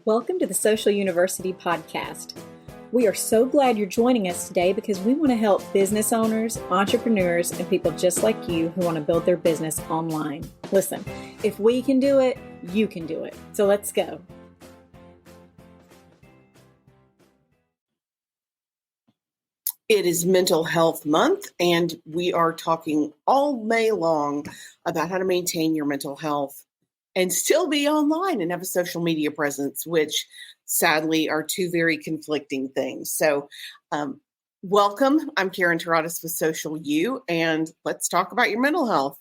Welcome to the Social University Podcast. We are so glad you're joining us today because we want to help business owners, entrepreneurs, and people just like you who want to build their business online. Listen, if we can do it, you can do it. So let's go. It is Mental Health Month, and we are talking all May long about how to maintain your mental health and still be online and have a social media presence, which sadly are two very conflicting things. So welcome. I'm Karen Taradas with Social U, and let's talk about your mental health.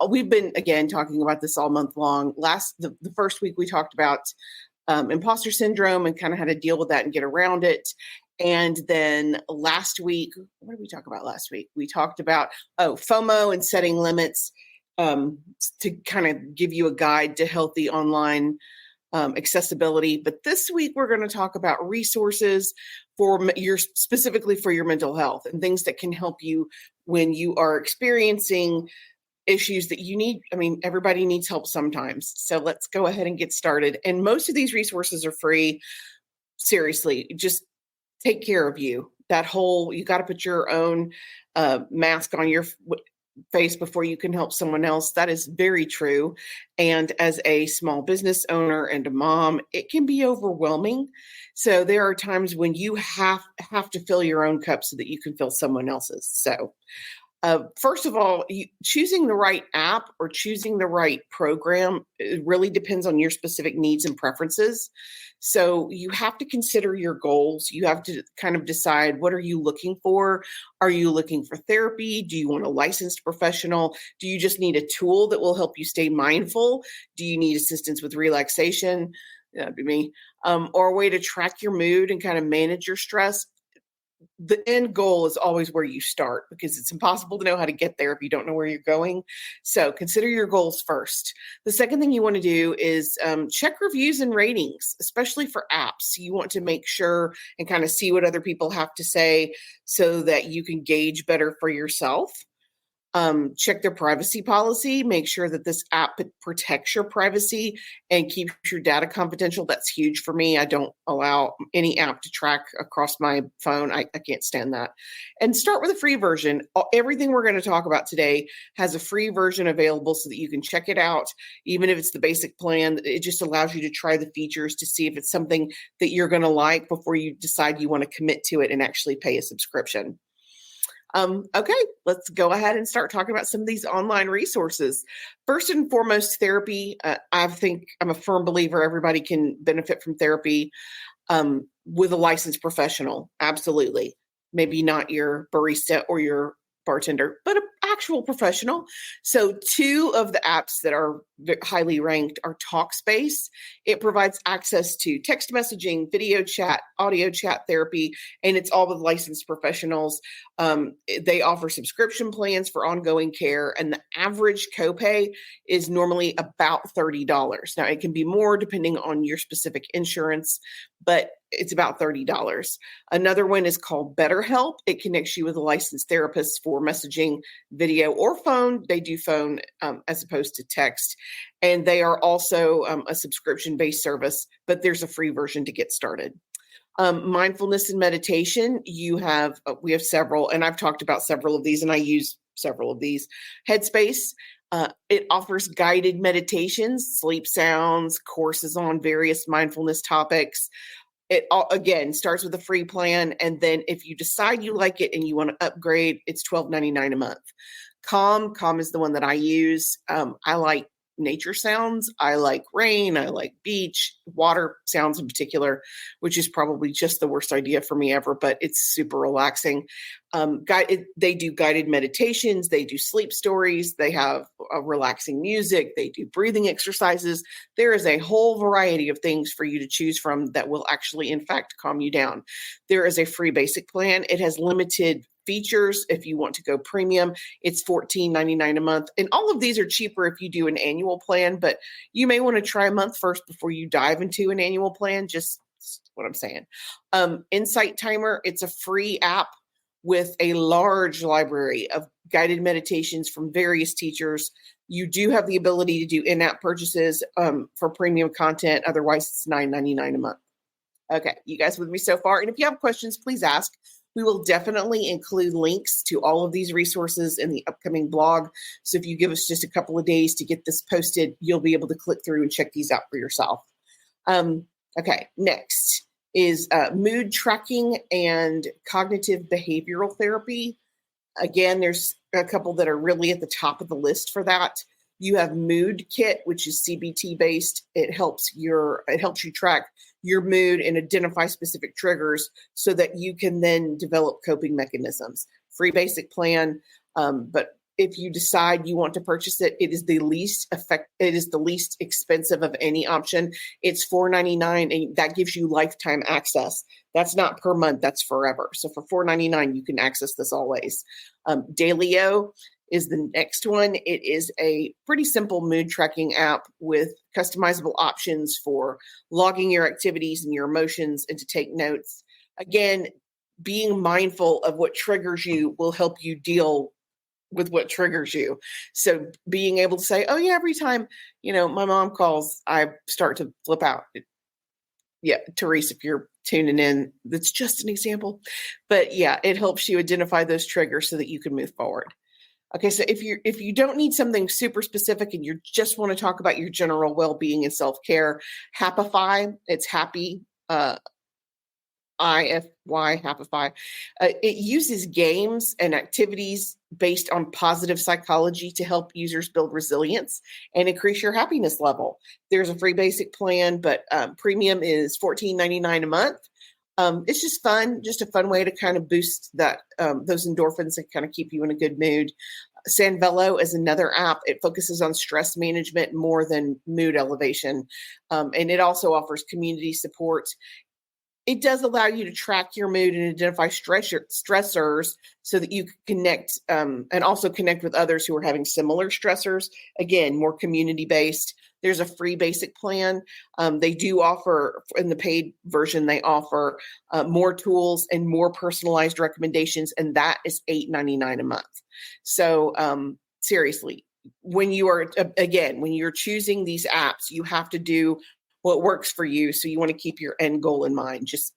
We've been, again, talking about this all month long. The first week we talked about imposter syndrome and kind of how to deal with that and get around it. And then last week, what did we talk about last week? We talked about, FOMO and setting limits to kind of give you a guide to healthy online accessibility. But this week, we're going to talk about resources specifically for your mental health and things that can help you when you are experiencing issues that you need. I mean, everybody needs help sometimes. So let's go ahead and get started. And most of these resources are free. Seriously, just take care of you. You got to put your own mask on your face before you can help someone else. That is very true. And as a small business owner and a mom, it can be overwhelming. So there are times when you have to fill your own cup so that you can fill someone else's. So first of all, choosing the right app or choosing the right program, it really depends on your specific needs and preferences. So you have to consider your goals. You have to kind of decide, what are you looking for? Are you looking for therapy? Do you want a licensed professional? Do you just need a tool that will help you stay mindful? Do you need assistance with relaxation? That'd be me. Or a way to track your mood and kind of manage your stress. The end goal is always where you start because it's impossible to know how to get there if you don't know where you're going. So consider your goals first. The second thing you want to do is check reviews and ratings, especially for apps. You want to make sure and kind of see what other people have to say so that you can gauge better for yourself. Check their privacy policy, make sure that this app protects your privacy and keeps your data confidential. That's huge for me. I don't allow any app to track across my phone. I can't stand that. And start with a free version. Everything we're going to talk about today has a free version available so that you can check it out. Even if it's the basic plan, it just allows you to try the features to see if it's something that you're going to like before you decide you want to commit to it and actually pay a subscription. Okay, let's go ahead and start talking about some of these online resources. First and foremost, therapy. I think I'm a firm believer everybody can benefit from therapy with a licensed professional. Absolutely. Maybe not your barista or your bartender, but an actual professional. So two of the apps that are highly ranked are Talkspace. It provides access to text messaging, video chat, audio chat therapy, and it's all with licensed professionals. They offer subscription plans for ongoing care, and the average copay is normally about $30. Now, it can be more depending on your specific insurance, but it's about $30. Another one is called BetterHelp. It connects you with a licensed therapist for messaging, video, or phone. They do phone as opposed to text. And they are also a subscription-based service, but there's a free version to get started. Mindfulness and meditation, we have several, and I've talked about several of these, and I use several of these. Headspace, it offers guided meditations, sleep sounds, courses on various mindfulness topics. It again starts with a free plan, and then if you decide you like it and you want to upgrade, it's $12.99 a month. Calm is the one that I use. I like nature sounds. I like rain. I like beach, water sounds in particular, which is probably just the worst idea for me ever, but it's super relaxing. They do guided meditations. They do sleep stories. They have relaxing music. They do breathing exercises. There is a whole variety of things for you to choose from that will actually, in fact, calm you down. There is a free basic plan. It has limited features. If you want to go premium, it's $14.99 a month. And all of these are cheaper if you do an annual plan, but you may want to try a month first before you dive into an annual plan. Just what I'm saying. Insight Timer, it's a free app with a large library of guided meditations from various teachers You do have the ability to do in-app purchases for premium content. Otherwise, it's $9.99 a month. Okay, you guys with me so far? And if you have questions, please ask. We will definitely include links to all of these resources in the upcoming blog. So if you give us just a couple of days to get this posted, you'll be able to click through and check these out for yourself. Okay, next is mood tracking and cognitive behavioral therapy. Again, there's a couple that are really at the top of the list for that. You have Mood Kit, which is CBT based. It helps you track your mood and identify specific triggers so that you can then develop coping mechanisms. Free basic plan, but if you decide you want to purchase it, it is the least expensive of any option. It's $4.99, and that gives you lifetime access. That's not per month, that's forever. So for $4.99, you can access this always. Dailyo is the next one. It is a pretty simple mood tracking app with customizable options for logging your activities and your emotions and to take notes. Again, being mindful of what triggers you will help you deal with what triggers you. So being able to say, oh yeah, every time, my mom calls, I start to flip out. Yeah, Therese, if you're tuning in, that's just an example. But yeah, it helps you identify those triggers so that you can move forward. Okay, so if you don't need something super specific and you just want to talk about your general well-being and self-care, Happify, it's happy, IFY, Happify. It uses games and activities based on positive psychology to help users build resilience and increase your happiness level. There's a free basic plan, but premium is $14.99 a month. It's just fun, just a fun way to kind of boost that those endorphins and kind of keep you in a good mood. Sanvello is another app. It focuses on stress management more than mood elevation, and it also offers community support. It does allow you to track your mood and identify stressors so that you can connect and also connect with others who are having similar stressors. Again, more community-based. There's a free basic plan. They do offer, in the paid version, they offer more tools and more personalized recommendations, and that is $8.99 a month. So seriously, when you're choosing these apps, you have to do what works for you. So you want to keep your end goal in mind. Just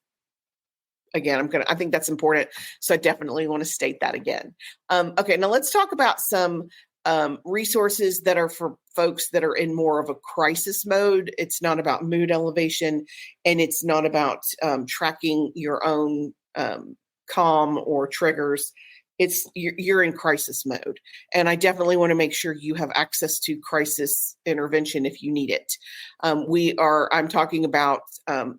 again, I think that's important. So I definitely want to state that again. Okay, now let's talk about some resources that are for folks that are in more of a crisis mode. It's not about mood elevation, and it's not about tracking your own calm or triggers. It's you're in crisis mode. And I definitely want to make sure you have access to crisis intervention if you need it. I'm talking about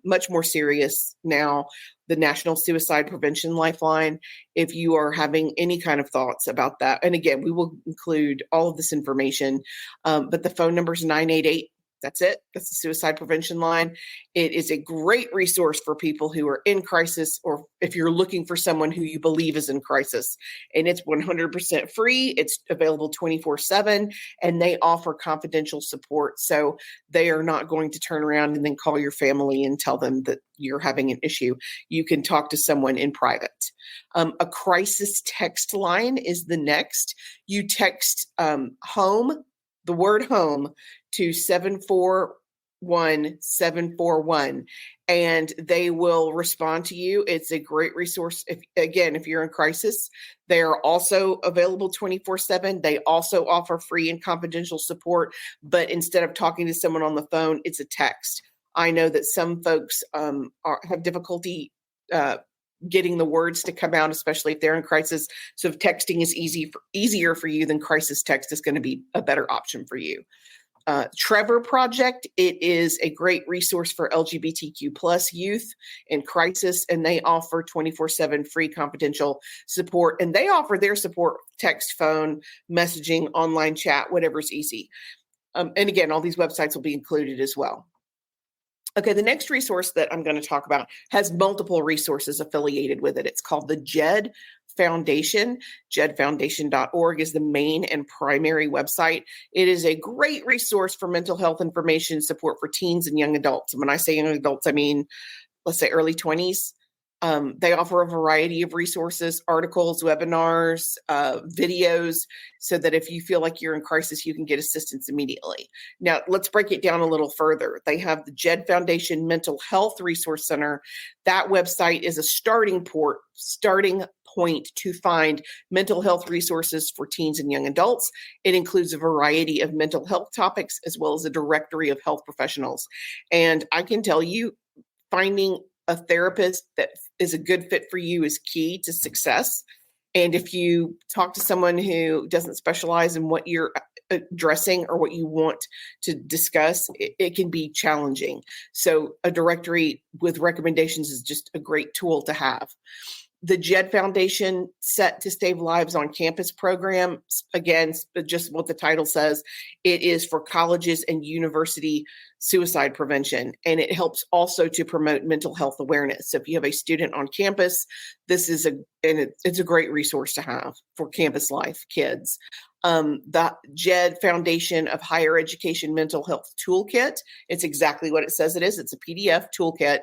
much more serious now, the National Suicide Prevention Lifeline. If you are having any kind of thoughts about that, and again, we will include all of this information, but the phone number is 988. That's it. That's the suicide prevention line. It is a great resource for people who are in crisis, or if you're looking for someone who you believe is in crisis. And it's 100% free. It's available 24/7, and they offer confidential support. So they are not going to turn around and then call your family and tell them that you're having an issue. You can talk to someone in private. A crisis text line is the next. You text home, the word home, to 741-741, and they will respond to you. It's a great resource. If you're in crisis. They are also available 24/7. They also offer free and confidential support, but instead of talking to someone on the phone, it's a text. I know that some folks have difficulty getting the words to come out, especially if they're in crisis. So if texting is easier for you, then crisis text is going to be a better option for you. Trevor Project, it is a great resource for LGBTQ plus youth in crisis, and they offer 24/7 free confidential support, and they offer their support text, phone, messaging, online chat, whatever's easy. And again, all these websites will be included as well. Okay, the next resource that I'm going to talk about has multiple resources affiliated with it. It's called the Jed Foundation. JedFoundation.org is the main and primary website. It is a great resource for mental health information support for teens and young adults. And when I say young adults, I mean, let's say early 20s. They offer a variety of resources, articles, webinars, videos, so that if you feel like you're in crisis, you can get assistance immediately. Now, let's break it down a little further. They have the Jed Foundation Mental Health Resource Center. That website is a starting point to find mental health resources for teens and young adults. It includes a variety of mental health topics as well as a directory of health professionals. And I can tell you, finding a therapist that is a good fit for you is key to success. And if you talk to someone who doesn't specialize in what you're addressing or what you want to discuss, it can be challenging. So a directory with recommendations is just a great tool to have. The Jed Foundation Set to Save Lives on Campus program, again, just what the title says, it is for colleges and university suicide prevention, and it helps also to promote mental health awareness. So if you have a student on campus, it's a great resource to have for campus life kids. The Jed Foundation of Higher Education Mental Health Toolkit, it's exactly what it says it is. It's a PDF toolkit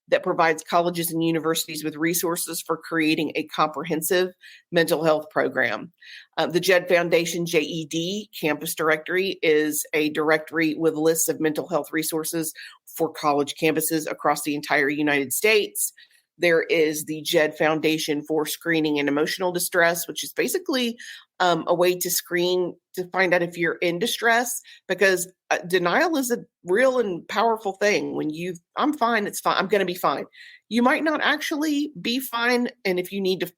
that provides colleges and universities with resources for creating a comprehensive mental health program. The Jed Foundation JED Campus Directory is a directory with lists of mental health resources for college campuses across the entire United States. There is the Jed Foundation for Screening and Emotional Distress, which is basically a way to screen to find out if you're in distress, because denial is a real and powerful thing. When I'm fine, it's fine, I'm going to be fine. You might not actually be fine. And if you need to,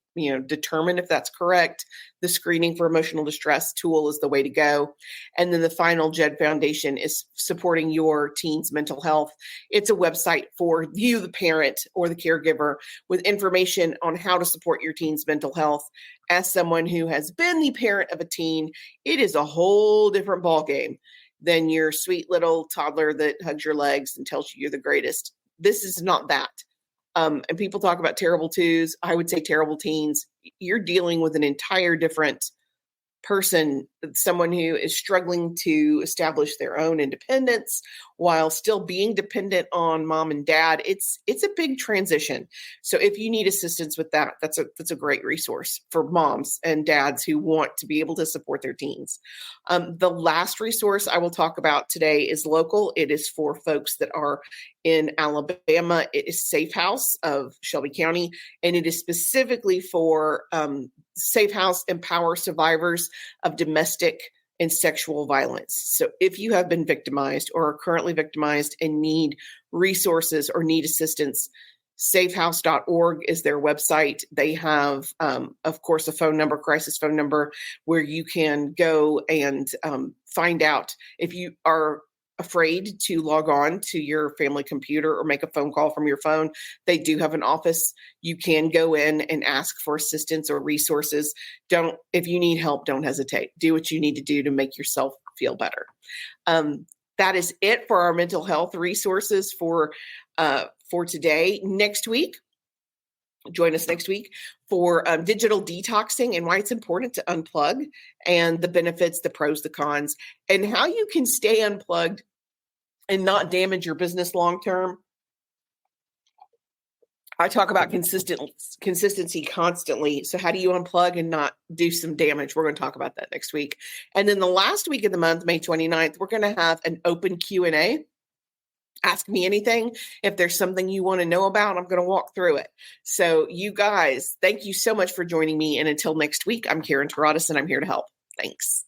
determine if that's correct, the Screening for Emotional Distress tool is the way to go. And then the final Jed Foundation is supporting your teen's mental health. It's a website for you, the parent or the caregiver, with information on how to support your teen's mental health. As someone who has been the parent of a teen, it is a whole different ballgame than your sweet little toddler that hugs your legs and tells you you're the greatest. This is not that. And people talk about terrible twos. I would say terrible teens. You're dealing with an entire different person, someone who is struggling to establish their own independence while still being dependent on mom and dad. It's a big transition. So if you need assistance with that, that's a great resource for moms and dads who want to be able to support their teens. The last resource I will talk about today is local. It is for folks that are in Alabama. It is Safe House of Shelby County, and it is specifically for Safe House empower survivors of domestic and sexual violence. So if you have been victimized or are currently victimized and need resources or need assistance, safehouse.org is their website. They have, of course, a phone number, crisis phone number, where you can go and find out if you are afraid to log on to your family computer or make a phone call from your phone. They do have an office. You can go in and ask for assistance or resources. If you need help, don't hesitate. Do what you need to do to make yourself feel better. That is it for our mental health resources for today. Next week, join us next week for digital detoxing and why it's important to unplug, and the benefits, the pros, the cons, and how you can stay unplugged and not damage your business long term. I talk about consistency constantly. So how do you unplug and not do some damage? We're going to talk about that next week. And then the last week of the month, May 29th, we're going to have an open Q&A. Ask me anything. If there's something you want to know about, I'm going to walk through it. So you guys, thank you so much for joining me. And until next week, I'm Karen Taradis, and I'm here to help. Thanks.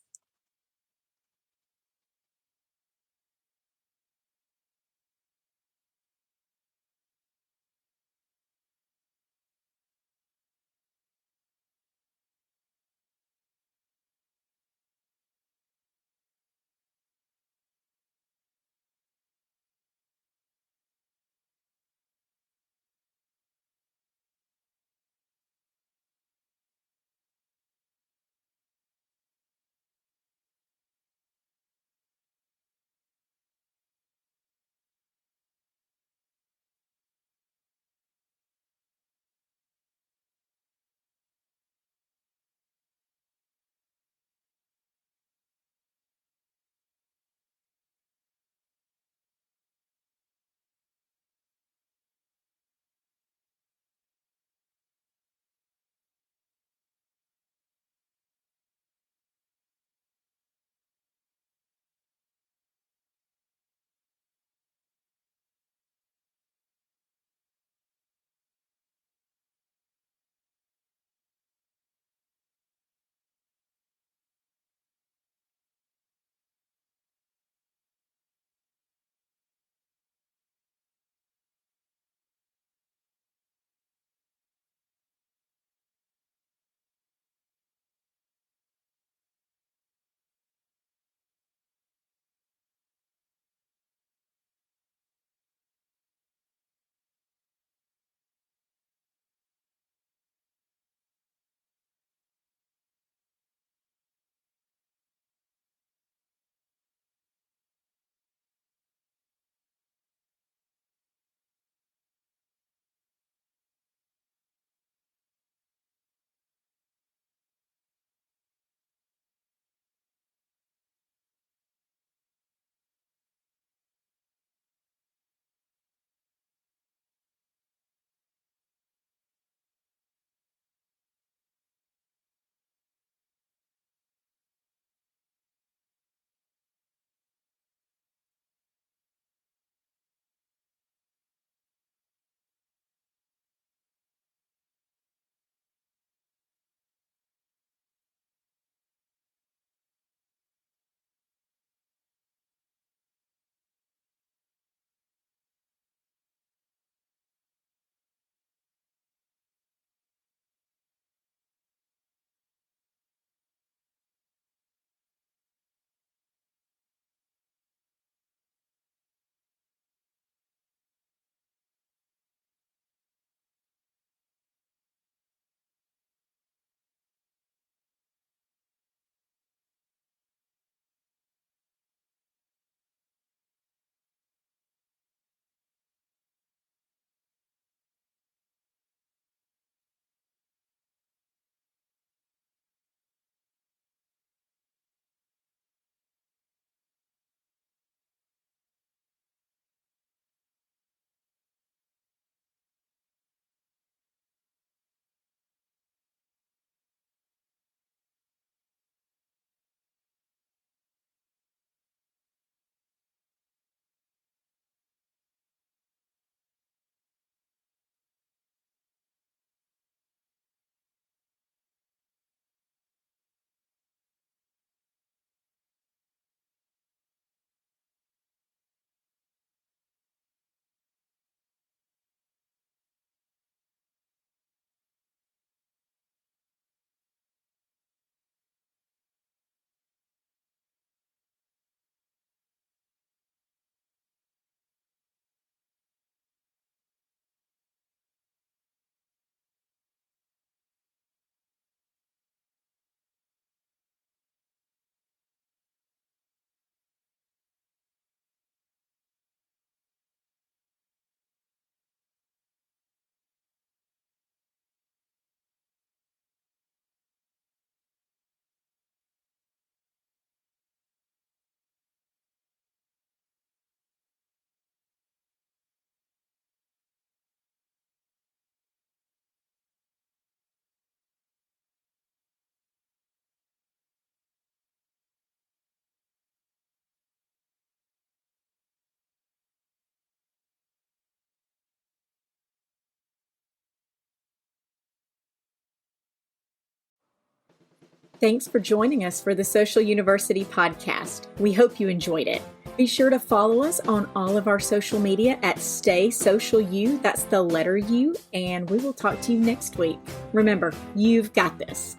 Thanks for joining us for the Social University podcast. We hope you enjoyed it. Be sure to follow us on all of our social media at Stay Social U. That's the letter U. And we will talk to you next week. Remember, you've got this.